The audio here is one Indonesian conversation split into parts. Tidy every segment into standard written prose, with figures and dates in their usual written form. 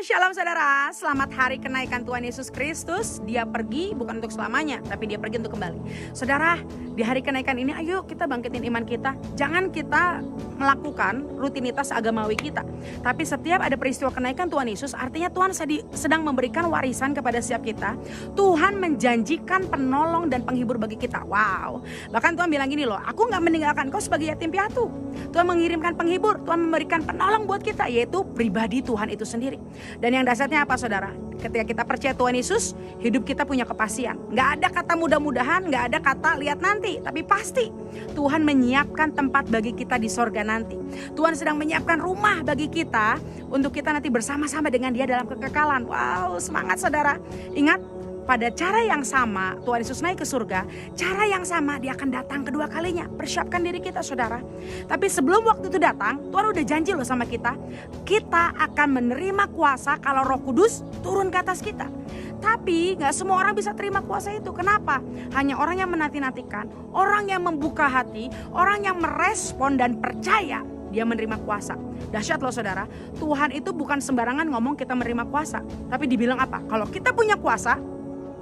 Shalom saudara, selamat hari kenaikan Tuhan Yesus Kristus. Dia pergi bukan untuk selamanya, tapi dia pergi untuk kembali. Saudara, di hari kenaikan ini ayo kita bangkitin iman kita. Jangan kita melakukan rutinitas agamawi kita, tapi setiap ada peristiwa kenaikan Tuhan Yesus, artinya Tuhan sedang memberikan warisan kepada setiap kita. Tuhan menjanjikan penolong dan penghibur bagi kita. Wow, bahkan Tuhan bilang gini loh, aku gak meninggalkan kau sebagai yatim piatu. Tuhan mengirimkan penghibur, Tuhan memberikan penolong buat kita, yaitu pribadi Tuhan itu sendiri. Dan yang dasarnya apa saudara? Ketika kita percaya Tuhan Yesus, hidup kita punya kepastian. Gak ada kata mudah-mudahan, gak ada kata lihat nanti, tapi pasti Tuhan menyiapkan tempat bagi kita di sorga nanti. Tuhan sedang menyiapkan rumah bagi kita untuk kita nanti bersama-sama dengan Dia dalam kekekalan. Wow, semangat saudara. Ingat, pada cara yang sama Tuhan Yesus naik ke surga, cara yang sama Dia akan datang kedua kalinya. Persiapkan diri kita saudara. Tapi sebelum waktu itu datang, Tuhan udah janji loh sama kita, kita akan menerima kuasa kalau Roh Kudus turun ke atas kita. Tapi gak semua orang bisa terima kuasa itu. Kenapa? Hanya orang yang menanti-nantikan, orang yang membuka hati, orang yang merespon dan percaya, dia menerima kuasa. Dahsyat loh saudara, Tuhan itu bukan sembarangan ngomong kita menerima kuasa. Tapi dibilang apa? Kalau kita punya kuasa,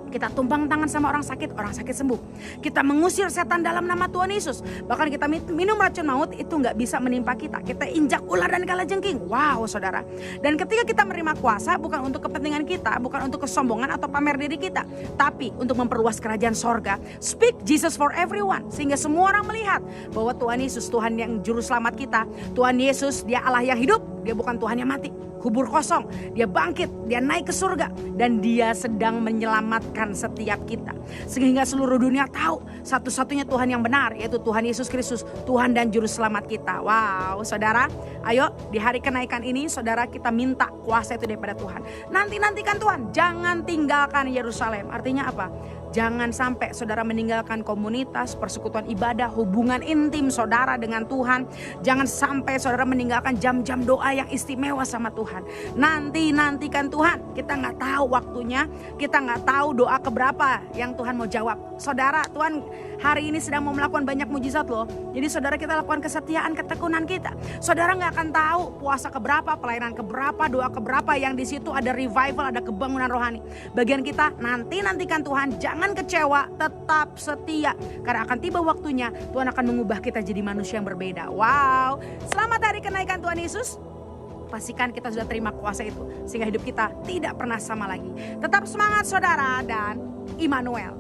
kita tumpang tangan sama orang sakit sembuh. Kita mengusir setan dalam nama Tuhan Yesus. Bahkan kita minum racun maut itu gak bisa menimpa kita. Kita injak ular dan kalajengking. Wow saudara. Dan ketika kita menerima kuasa, bukan untuk kepentingan kita, bukan untuk kesombongan atau pamer diri kita, tapi untuk memperluas kerajaan sorga. Speak Jesus for everyone, sehingga semua orang melihat bahwa Tuhan Yesus, Tuhan yang juru selamat kita. Tuhan Yesus, Dia Allah yang hidup. Dia bukan Tuhan yang mati, kubur kosong. Dia bangkit, Dia naik ke surga, dan Dia sedang menyelamatkan setiap kita. Sehingga seluruh dunia tahu satu-satunya Tuhan yang benar, yaitu Tuhan Yesus Kristus, Tuhan dan Juru Selamat kita. Wow saudara, ayo di hari kenaikan ini saudara kita minta kuasa itu daripada Tuhan. Nantikan Tuhan, jangan tinggalkan Yerusalem. Artinya apa? Jangan sampai saudara meninggalkan komunitas, persekutuan ibadah, hubungan intim saudara dengan Tuhan. Jangan sampai saudara meninggalkan jam-jam doa yang istimewa sama Tuhan. Nantikan Tuhan. Kita gak tahu waktunya, kita gak tahu doa keberapa yang Tuhan mau jawab. Saudara, Tuhan hari ini sedang mau melakukan banyak mujizat loh. Jadi saudara kita lakukan kesetiaan, ketekunan kita. Saudara gak akan tahu puasa keberapa, pelayanan keberapa, doa keberapa yang di situ ada revival, ada kebangunan rohani. Bagian kita nantikan Tuhan. Jangan kecewa, tetap setia. Karena akan tiba waktunya Tuhan akan mengubah kita jadi manusia yang berbeda. Wow, selamat hari kenaikan Tuhan Yesus. Pastikan kita sudah terima kuasa itu, sehingga hidup kita tidak pernah sama lagi. Tetap semangat saudara, dan Immanuel.